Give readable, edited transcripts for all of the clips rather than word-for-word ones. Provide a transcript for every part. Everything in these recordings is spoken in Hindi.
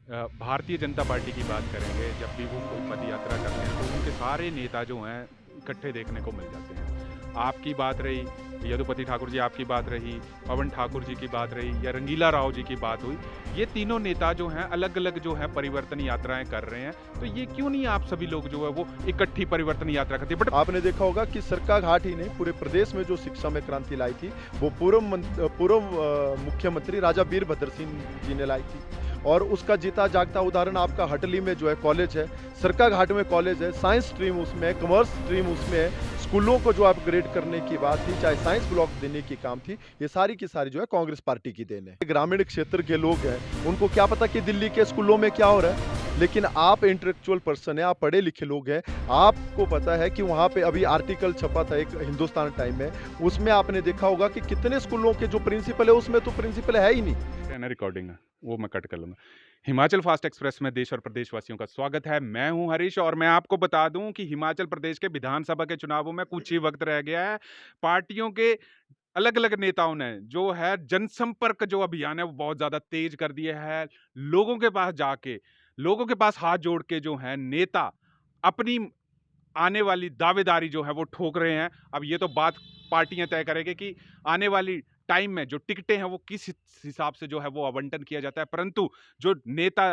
भारतीय जनता पार्टी की बात करेंगे, जब भी वो कोई पद यात्रा करते हैं तो उनके सारे नेता जो हैं इकट्ठे देखने को मिल जाते हैं। आपकी बात रही, यदुपति ठाकुर जी आपकी बात रही, पवन ठाकुर जी की बात रही या रंगीला राव जी की बात हुई, ये तीनों नेता जो हैं अलग-अलग जो है परिवर्तन यात्राएँ कर रहे हैं। तो ये क्यों नहीं आप सभी लोग जो है वो इकट्ठी परिवर्तन यात्रा करते? बट आपने देखा होगा कि सरकाघाट ही नहीं, पूरे प्रदेश में जो शिक्षा में क्रांति लाई थी, वो पूर्व मुख्यमंत्री राजा वीरभद्र सिंह जी ने लाई थी। और उसका जीता जागता उदाहरण आपका हटली में जो है कॉलेज है, सरकाघाट में कॉलेज है, साइंस स्ट्रीम उसमें है, कॉमर्स स्ट्रीम उसमें है। स्कूलों को जो अपग्रेड करने की बात थी, चाहे साइंस ब्लॉक देने की काम थी, ये सारी की सारी जो है कांग्रेस पार्टी की देन है। ग्रामीण क्षेत्र के लोग हैं, उनको क्या पता कि दिल्ली के स्कूलों में क्या हो रहा है। लेकिन आप इंटेलेक्चुअल पर्सन है, आप पढ़े लिखे लोग हैं, आपको पता है कि वहाँ पे अभी आर्टिकल छपा था एक हिंदुस्तान टाइम में, उसमें आपने देखा होगा कि कितने स्कूलों के जो प्रिंसिपल है, उसमें तो प्रिंसिपल है ही नहीं। है ना रिकॉर्डिंग है, वो मैं कट कर लूँगा। हिमाचल फास्ट एक्सप्रेस में देश और प्रदेशवासियों का स्वागत है। मैं हूं हरीश और मैं आपको बता दूं कि हिमाचल प्रदेश के विधानसभा के चुनावों में कुछ ही वक्त रह गया है। पार्टियों के अलग-अलग नेताओं ने जो है जनसंपर्क जो अभियान है वो बहुत ज़्यादा तेज कर दिया है। लोगों के पास जाके, लोगों के पास हाथ जोड़ के जो है नेता अपनी आने वाली दावेदारी जो है वो ठोक रहे हैं। अब ये तो बात पार्टियां तय करेंगे कि आने वाली टाइम में जो टिकटें हैं वो किस हिसाब से जो है वो आवंटन किया जाता है, परंतु जो नेता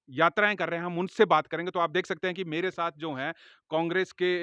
यात्राएं कर रहे हैं हम उनसे बात करेंगे। तो आप देख सकते हैं कि मेरे साथ जो हैं कांग्रेस के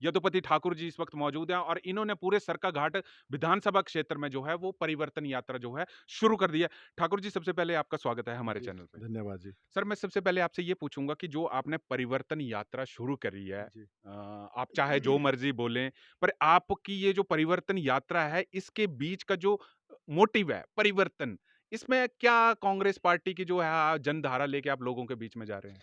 यदुपति ठाकुर जी इस वक्त मौजूद हैं और इन्होंने पूरे सरकाघाट विधानसभा क्षेत्र में जो है वो परिवर्तन यात्रा जो है शुरू कर दी है। ठाकुर जी, सबसे पहले आपका स्वागत है हमारे जी, चैनल पे। धन्यवाद जी। सर, मैं सबसे पहले आपसे ये पूछूंगा कि जो आपने परिवर्तन यात्रा शुरू करी है, जी। आप चाहे जो मर्जी बोलें, पर आपकी ये जो परिवर्तन यात्रा है इसके बीच का जो मोटिव है परिवर्तन, इसमें क्या कांग्रेस पार्टी की जो है जनधारा लेके आप लोगों के बीच में जा रहे हैं?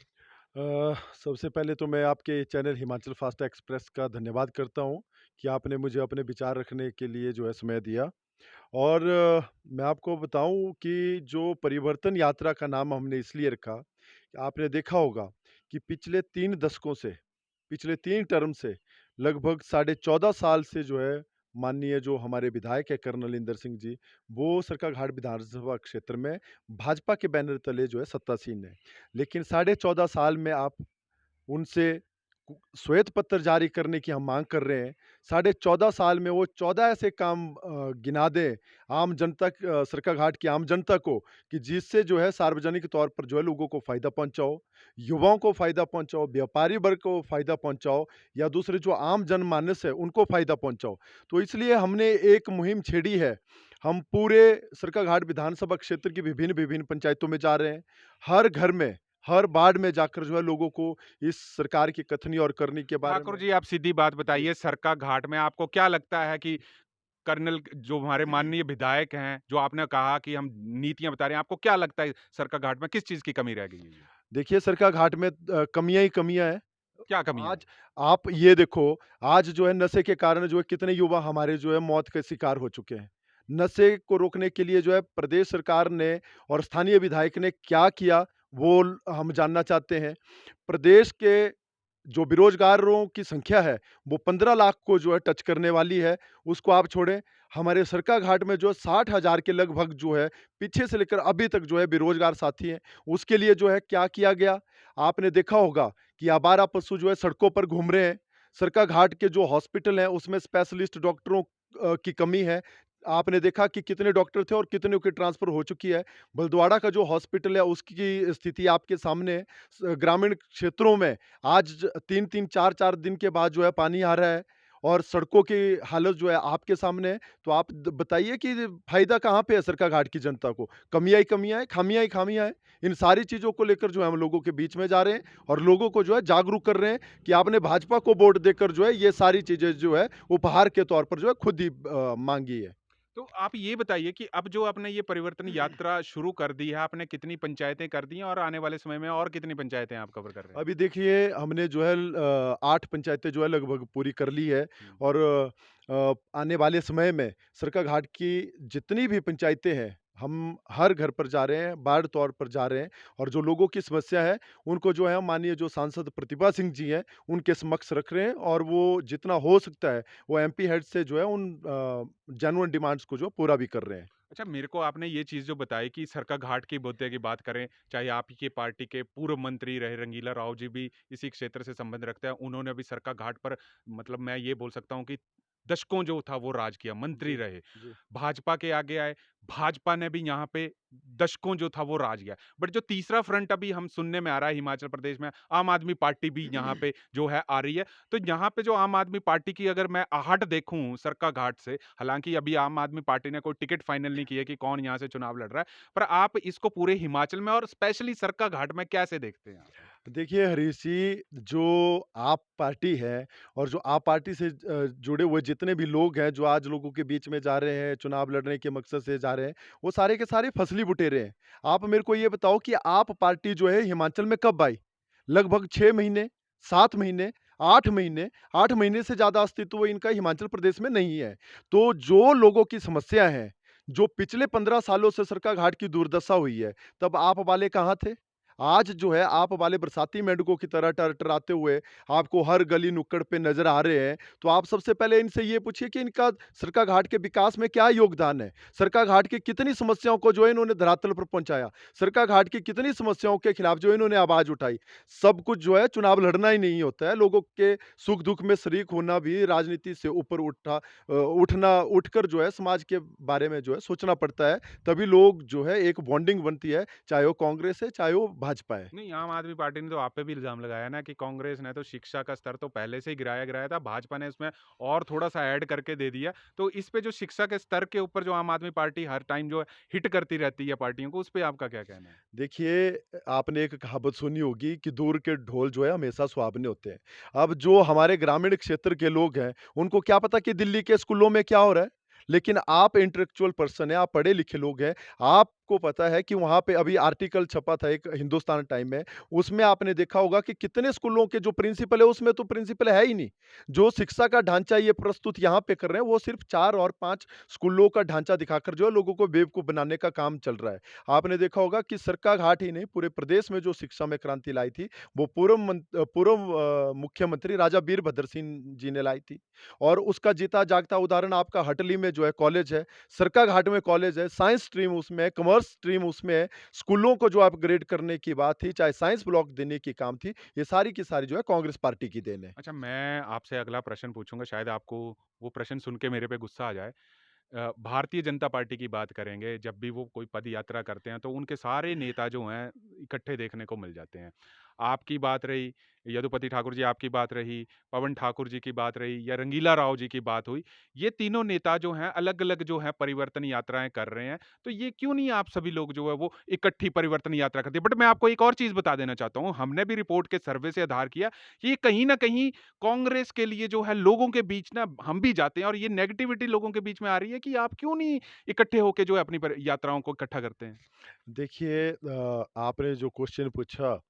सबसे पहले तो मैं आपके चैनल हिमाचल फास्ट एक्सप्रेस का धन्यवाद करता हूँ कि आपने मुझे अपने विचार रखने के लिए जो है समय दिया। और मैं आपको बताऊँ कि जो परिवर्तन यात्रा का नाम हमने इसलिए रखा, कि आपने देखा होगा कि पिछले 3 दशकों से, पिछले 3 टर्म से लगभग साढ़े 14 साल से जो है माननीय जो हमारे विधायक है कर्नल इंदर सिंह जी, वो सरकाघाट विधानसभा क्षेत्र में भाजपा के बैनर तले जो है सत्तासीन है। लेकिन साढ़े 14 साल में आप उनसे श्वेत पत्र जारी करने की हम माँग कर रहे हैं। साढ़े 14 साल में वो 14 ऐसे काम गिना दें आम जनता सरकाघाट की आम जनता को, कि जिससे जो है सार्वजनिक तौर पर जो है लोगों को फ़ायदा पहुँचाओ, युवाओं को फ़ायदा पहुँचाओ, व्यापारी वर्ग को फ़ायदा पहुँचाओ या दूसरे जो आम जनमानस है उनको फ़ायदा पहुँचाओ। तो इसलिए हमने एक मुहिम छेड़ी है। हम पूरे सरकाघाट विधानसभा क्षेत्र की विभिन्न-विभिन्न पंचायतों में जा रहे हैं। हर घर में, हर वार्ड में जाकर जो है लोगों को इस सरकार की कथनी और करनी के बारे ठाकुर में। जी, आप सीधी बात जी। बताइए, सरकाघाट में आपको क्या लगता है कि कर्नल जो हमारे माननीय विधायक हैं, जो आपने कहा कि हम नीतियाँ बता रहे हैं, आपको क्या लगता है सरकाघाट में किस चीज़ की कमी रह गई है ये? देखिए सरकाघाट में कमियाँ ही कमियाँ हैं। क्या कमियाँ हैं? आज आप ये देखो, आज जो है नशे के कारण जो है कितने युवा हमारे जो है मौत के शिकार हो चुके हैं। नशे को रोकने के लिए जो है प्रदेश सरकार ने और स्थानीय विधायक ने क्या किया, वो हम जानना चाहते हैं। प्रदेश के जो बेरोज़गारों की संख्या है, वो 15 लाख को जो है टच करने वाली है, उसको आप छोड़ें। हमारे सरकाघाट में जो 60,000 के लगभग जो है, पीछे से लेकर अभी तक जो है बेरोज़गार साथी हैं। उसके लिए जो है क्या किया गया? आपने देखा होगा कि आवारा पशु जो है सड़कों पर घूम रहे हैं। सरकाघाट के जो हॉस्पिटल हैं, उसमें स्पेशलिस्ट डॉक्टरों की कमी है। आपने देखा कि कितने डॉक्टर थे और कितनों की ट्रांसफ़र हो चुकी है। बलद्वाड़ा का जो हॉस्पिटल है, उसकी स्थिति आपके सामने है। ग्रामीण क्षेत्रों में आज 3-3 4-4 दिन के बाद जो है पानी आ रहा है और सड़कों की हालत जो है आपके सामने है। तो आप बताइए कि फ़ायदा कहाँ पे है सरकाघाट की जनता को? कमियाँ ही कमियाँ हैं, खामियाँ ही खामियाँ हैं। इन सारी चीज़ों को लेकर जो है हम लोगों के बीच में जा रहे हैं और लोगों को जो है जागरूक कर रहे हैं कि आपने भाजपा को वोट देकर जो है ये सारी चीज़ें जो है उपहार के तौर पर जो है खुद ही माँगी है। तो आप ये बताइए कि अब जो आपने ये परिवर्तन यात्रा शुरू कर दी है, आपने कितनी पंचायतें कर दी हैं और आने वाले समय में और कितनी पंचायतें आप कवर कर रहे हैं? अभी देखिए हमने जो है 8 पंचायतें जो है लगभग पूरी कर ली है हुँ। और आने वाले समय में सरकाघाट की जितनी भी पंचायतें हैं, हम हर घर पर जा रहे हैं, वार्ड तौर पर जा रहे हैं और जो लोगों की समस्या है, उनको जो है माननीय जो सांसद प्रतिभा सिंह जी हैं, उनके समक्ष रख रहे हैं और वो जितना हो सकता है, वो एमपी हेड से जो है उन जेन्युइन डिमांड्स को जो पूरा भी कर रहे हैं। अच्छा, मेरे को आपने ये चीज़ जो बताई कि सरकाघाट की मुद्दे की बात करें, चाहे आपकी पार्टी के पूर्व मंत्री रहे रंगीला राव जी भी इसी क्षेत्र से संबंध रखते हैं। उन्होंने भी सरकाघाट पर मतलब मैं ये बोल सकता हूँ कि दशकों जो था वो राज किया, मंत्री जी, रहे। जी। भाजपा के आगे आए, भाजपा ने भी यहाँ पे दशकों जो था वो राज किया। बट जो तीसरा फ्रंट अभी हम सुनने में आ रहा है हिमाचल प्रदेश में, आम आदमी पार्टी भी यहाँ पे जो है आ रही है। तो यहाँ पे जो आम आदमी पार्टी की अगर मैं आहट देखूँ सरकाघाट से, हालाँकि अभी आम आदमी पार्टी ने कोई टिकट फाइनल नहीं की है कि कौन यहाँ से चुनाव लड़ रहा है। पर आप इसको पूरे हिमाचल में और स्पेशली सरकाघाट में कैसे देखते हैं आप? देखिए हरीश जी, जो आप पार्टी है और जो आप पार्टी से जुड़े हुए जितने भी लोग हैं, जो आज लोगों के बीच में जा रहे हैं, चुनाव लड़ने के मकसद से जा रहे हैं, वो सारे के सारे फसली बुटेरे हैं। आप मेरे को ये बताओ कि आप पार्टी जो है हिमाचल में कब आई? लगभग 6 महीने, 7 महीने, 8 महीने, 8 महीने से ज़्यादा अस्तित्व इनका हिमाचल प्रदेश में नहीं है। तो जो लोगों की समस्या है, जो पिछले 15 सालों से सरकाघाट की दुर्दशा हुई है, तब आप वाले कहाँ थे? आज जो है आप वाले बरसाती मेंढकों की तरह टरटराते हुए आपको हर गली नुक्कड़ पे नज़र आ रहे हैं। तो आप सबसे पहले इनसे ये पूछिए कि इनका सरकाघाट के विकास में क्या योगदान है? सरकाघाट की कितनी समस्याओं को जो है इन्होंने धरातल पर पहुँचाया? सरकाघाट की कितनी समस्याओं के खिलाफ जो इन्होंने आवाज़ उठाई? सब कुछ जो है चुनाव लड़ना ही नहीं होता है, लोगों के सुख-दुःख में शरीक होना भी राजनीति से ऊपर उठना उठकर जो है समाज के बारे में जो है सोचना पड़ता है। तभी लोग जो है एक बॉन्डिंग बनती है, चाहे वो कांग्रेस है, चाहे वो भाजपा है। नहीं, आम आदमी पार्टी ने तो आप पे भी इल्ज़ाम लगाया ना कि कांग्रेस ने तो शिक्षा का स्तर तो पहले से ही गिराया-गिराया था, भाजपा ने इसमें और थोड़ा-सा ऐड करके दे दिया। तो इस पे जो शिक्षा के स्तर के ऊपर जो आम आदमी पार्टी हर टाइम जो है हिट करती रहती है पार्टियों को, उस पे आपका क्या कहना है? देखिए आपने एक कहावत सुनी होगी कि दूर के ढोल जो है हमेशा सुहावने होते हैं। अब जो हमारे ग्रामीण क्षेत्र के लोग हैं, उनको क्या पता कि दिल्ली के स्कूलों में क्या हो रहा है? लेकिन आप इंटेलेक्चुअल पर्सन हैं, आप पढ़े-लिखे लोग हैं, आपको पता है कि वहाँ पे अभी आर्टिकल छपा था एक हिंदुस्तान टाइम में, उसमें आपने देखा होगा कि कितने स्कूलों के जो प्रिंसिपल है, उसमें तो प्रिंसिपल है ही नहीं। जो शिक्षा का ढांचा ये प्रस्तुत यहाँ पे कर रहे हैं, वो सिर्फ़ 4 और 5 स्कूलों का ढांचा दिखाकर जो है लोगों को बेवकूफ़ बनाने का काम चल रहा है। आपने देखा होगा कि सरकाघाट ही नहीं, पूरे प्रदेश में जो शिक्षा में क्रांति लाई थी, वो पूर्व मुख्यमंत्री राजा वीरभद्र सिंह जी ने लाई थी। और उसका जीता-जागता उदाहरण आपका हटली में जो है कॉलेज है, सरकाघाट में कॉलेज है, साइंस स्ट्रीम उसमें है, कॉमर्स स्ट्रीम उसमें है। स्कूलों को जो अपग्रेड करने की बात थी, चाहे साइंस ब्लॉक देने की काम थी, ये सारी की सारी जो है कांग्रेस पार्टी की देन है। अच्छा, मैं आपसे अगला प्रश्न पूछूँगा, शायद आपको वो प्रश्न सुन के मेरे पे गुस्सा आ जाए। भारतीय जनता पार्टी की बात करेंगे, जब भी वो कोई पद यात्रा करते हैं, तो उनके सारे नेता जो हैं, इकट्ठे देखने को मिल जाते हैं। आपकी बात रही, यदुपति ठाकुर जी आपकी बात रही, पवन ठाकुर जी की बात रही या रंगीला राव जी की बात हुई, ये तीनों नेता जो हैं, अलग-अलग जो हैं परिवर्तन यात्राएँ कर रहे हैं। तो ये क्यों नहीं आप सभी लोग जो है वो इकट्ठी परिवर्तन यात्रा करते हैं? बट मैं आपको एक और चीज़ बता देना चाहता हूँ, हमने भी रिपोर्ट के सर्वे से आधार किया, कि ये कहीं न कहीं कांग्रेस के लिए जो है लोगों के बीच ना हम भी जाते हैं और ये नेगेटिविटी लोगों के बीच में आ रही है कि आप क्यों नहीं इकट्ठे होके जो है अपनी यात्राओं को इकट्ठा करते हैं। देखिए आपने जो क्वेश्चन पूछा,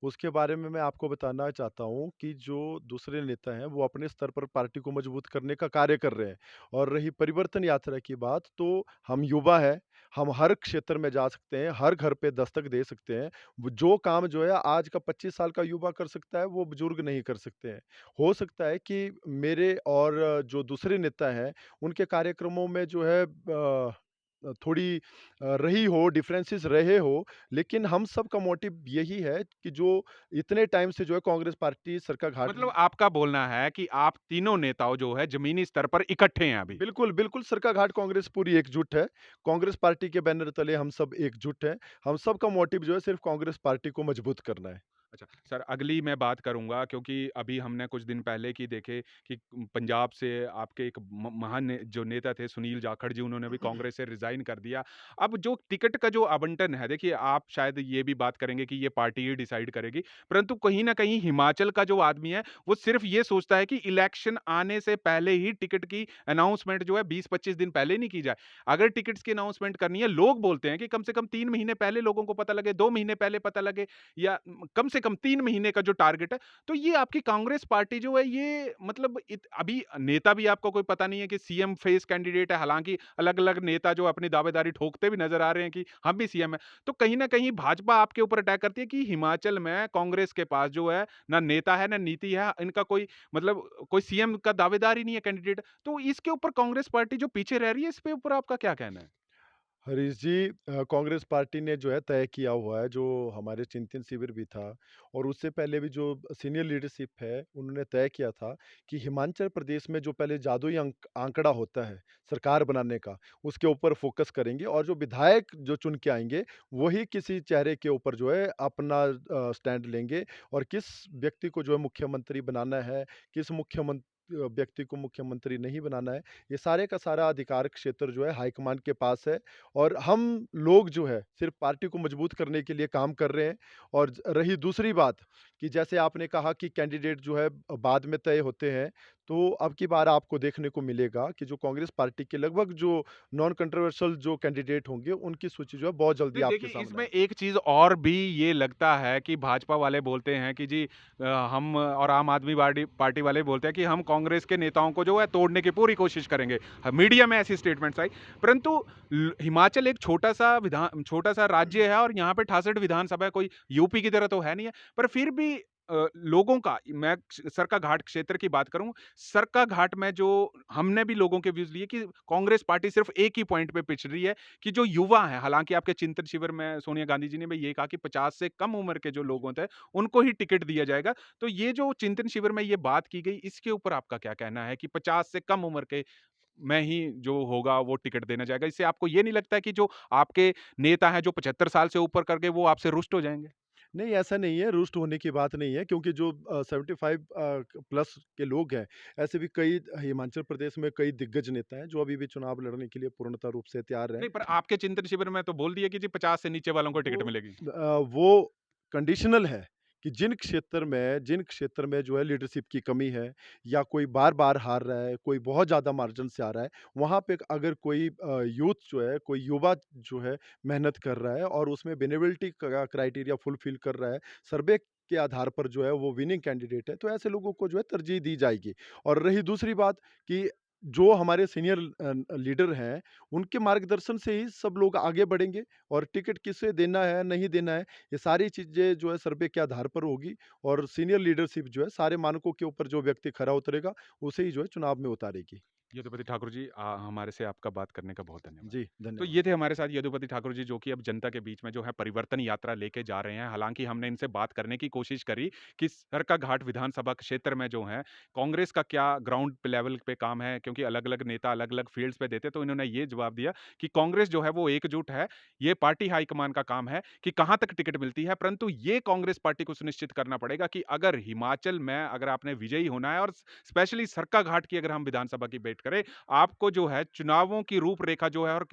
उसके बारे में मैं आपको बताना चाहता हूँ कि जो दूसरे नेता हैं, वो अपने स्तर पर पार्टी को मजबूत करने का कार्य कर रहे हैं। और रही परिवर्तन यात्रा की बात, तो हम युवा हैं, हम हर क्षेत्र में जा सकते हैं, हर घर पे दस्तक दे सकते हैं। वो जो काम जो है आज का 25 साल का युवा कर सकता है, वो बुजुर्ग नहीं कर सकते हैं। हो सकता है कि मेरे और जो दूसरे नेता हैं, उनके कार्यक्रमों में जो है थोड़ी रही हो, डिफरेंसेस रहे हो, लेकिन हम सबका मोटिव यही है कि जो इतने टाइम से जो है कांग्रेस पार्टी सरकाघाट मतलब आपका बोलना है कि आप तीनों नेताओं जो है जमीनी स्तर पर इकट्ठे हैं अभी। बिल्कुल, बिल्कुल सरकाघाट कांग्रेस पूरी एकजुट है। कांग्रेस पार्टी के बैनर तले हम सब एकजुट हैं। हम सबका मोटिव जो है सिर्फ़ कांग्रेस पार्टी को मजबूत करना है। अच्छा, सर अगली मैं बात करूँगा क्योंकि अभी हमने कुछ दिन पहले की देखे कि पंजाब से आपके एक महान जो नेता थे सुनील जाखड़ जी, उन्होंने भी कांग्रेस से रिज़ाइन कर दिया। अब जो टिकट का जो आवंटन है, देखिए आप शायद ये भी बात करेंगे कि ये पार्टी ही डिसाइड करेगी, परंतु कहीं न कहीं हिमाचल का जो आदमी है, वो सिर्फ़ ये सोचता है कि इलेक्शन आने से पहले ही टिकट की अनाउंसमेंट जो है 20-25 दिन पहले नहीं की जाए। अगर टिकट्स की अनाउंसमेंट करनी है, लोग बोलते हैं कि कम से कम 3 महीने पहले लोगों को पता लगे, 2 महीने पहले पता लगे या कम से कम 3 महीने का जो टारगेट है, तो ये आपकी कांग्रेस पार्टी जो है ये मतलब अभी नेता भी आपको कोई पता नहीं है कि सीएम फेस कैंडिडेट है, हालाँकि अलग-अलग नेता जो अपनी दावेदारी ठोकते भी नज़र आ रहे हैं कि हम भी सीएम हैं। तो कहीं न कहीं भाजपा आपके ऊपर अटैक करती है कि हिमाचल में कांग्रेस के पास जो है, ना नेता है, ना नीति है, इनका कोई मतलब कोई सीएम का दावेदार ही नहीं है कैंडिडेट। तो इसके ऊपर कांग्रेस पार्टी जो पीछे रह रही है, इस पे ऊपर आपका क्या कहना है? हरीश जी, कांग्रेस पार्टी ने जो है तय किया हुआ है, जो हमारे चिंतन शिविर भी था और उससे पहले भी जो सीनियर लीडरशिप है, उन्होंने तय किया था कि हिमाचल प्रदेश में जो पहले जादुई आंकड़ा होता है सरकार बनाने का, उसके ऊपर फोकस करेंगे और जो विधायक जो चुन के आएँगे, वही किसी चेहरे के ऊपर जो है अपना स्टैंड लेंगे और किस व्यक्ति को जो है मुख्यमंत्री बनाना है, किस व्यक्ति को मुख्यमंत्री नहीं बनाना है, ये सारे का सारा अधिकार क्षेत्र जो है हाईकमान के पास है और हम लोग जो है सिर्फ पार्टी को मजबूत करने के लिए काम कर रहे हैं। और रही दूसरी बात कि जैसे आपने कहा कि कैंडिडेट जो है बाद में तय होते हैं, तो अब की बार आपको देखने को मिलेगा कि जो कांग्रेस पार्टी के लगभग जो नॉन कंट्रोवर्शियल जो कैंडिडेट होंगे, उनकी सूची जो है बहुत जल्दी नहीं आपके देखिए, सामने इसमें आएगी। एक चीज़ और भी ये लगता है कि भाजपा वाले बोलते हैं कि जी हम और आम आदमी पार्टी पार्टी वाले बोलते हैं कि हम कांग्रेस के नेताओं को जो है तोड़ने की पूरी कोशिश करेंगे। मीडिया में ऐसी स्टेटमेंट्स आई, परंतु हिमाचल एक छोटा सा राज्य है और यहाँ पे 68 विधानसभा है, कोई यूपी की तरह तो है नहीं है। पर फिर भी लोगों का, मैं सरका घाट क्षेत्र की बात करूं, सरका घाट में जो हमने भी लोगों के व्यूज लिए कि कांग्रेस पार्टी सिर्फ एक ही पॉइंट पे पिछ रही है कि जो युवा हैं, हालाँकि आपके चिंतन शिविर में सोनिया गांधी जी ने भी ये कहा कि 50 से कम उम्र के जो लोग होते हैं, उनको ही टिकट दिया जाएगा। तो ये जो चिंतन शिविर में ये बात की गई, इसके ऊपर आपका क्या कहना है कि 50 से कम उम्र के में ही जो होगा वो टिकट देना जाएगा? इससे आपको ये नहीं लगता है कि जो आपके नेता हैं, जो 75 साल से ऊपर करके वो आपसे रुष्ट हो जाएँगे? नहीं, ऐसा नहीं है, रुष्ट होने की बात नहीं है क्योंकि जो 75 प्लस के लोग हैं, ऐसे भी कई हिमाचल प्रदेश में कई दिग्गज नेता हैं, जो अभी भी चुनाव लड़ने के लिए पूर्णतः रूप से तैयार हैं। नहीं, पर आपके चिंतन शिविर में तो बोल दिया कि जी 50 से नीचे वालों को टिकट वो मिलेगी। वो कंडीशनल है कि जिन क्षेत्र में जो है लीडरशिप की कमी है या कोई बार-बार हार रहा है, कोई बहुत ज़्यादा मार्जिन से आ रहा है, वहाँ पे अगर कोई यूथ जो है, कोई युवा जो है मेहनत कर रहा है और उसमें विनेबिलिटी का क्राइटेरिया फुलफिल कर रहा है, सर्वे के आधार पर जो है वो विनिंग कैंडिडेट है, तो ऐसे लोगों को जो है तरजीह दी जाएगी। और रही दूसरी बात कि जो हमारे सीनियर लीडर हैं, उनके मार्गदर्शन से ही सब लोग आगे बढ़ेंगे और टिकट किसे देना है, नहीं देना है, ये सारी चीज़ें जो है सर्वे के आधार पर होगी और सीनियर लीडरशिप जो है सारे मानकों के ऊपर जो व्यक्ति खरा उतरेगा, उसे ही जो है चुनाव में उतारेगी। यदुपति ठाकुर जी, हमारे से आपका बात करने का बहुत धन्यवाद। जी, तो धन्यवाद। ये थे हमारे साथ यदुपति ठाकुर जी, जो कि अब जनता के बीच में जो है परिवर्तन यात्रा लेके जा रहे हैं। हालाँकि हमने इनसे बात करने की कोशिश करी कि सरकाघाट विधानसभा क्षेत्र में जो है कांग्रेस का क्या ग्राउंड पे लेवल पे काम है, क्योंकि अलग-अलग नेता अलग-अलग फ़ील्ड्स पे देते हैं। तो इन्होंने ये जवाब दिया कि कांग्रेस जो है वो एकजुट है। ये पार्टी हाईकमान का काम है कि कहाँ तक टिकट मिलती है, परंतु ये कांग्रेस पार्टी को सुनिश्चित करना पड़ेगा कि अगर हिमाचल में अगर आपने विजयी होना है और स्पेशली सरकाघाट की अगर हम विधानसभा की बात करें, आपको जो है चुनावों की रूपरेखा जो है और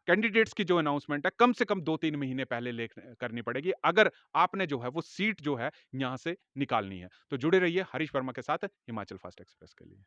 कैंडिडेट्स की जो अनाउंसमेंट है कम से कम 2-3 महीने पहले करनी पड़ेगी, अगर आपने जो है वो सीट जो है यहाँ से निकालनी है। तो जुड़े रहिए हरीश वर्मा के साथ हिमाचल फास्ट एक्सप्रेस के लिए।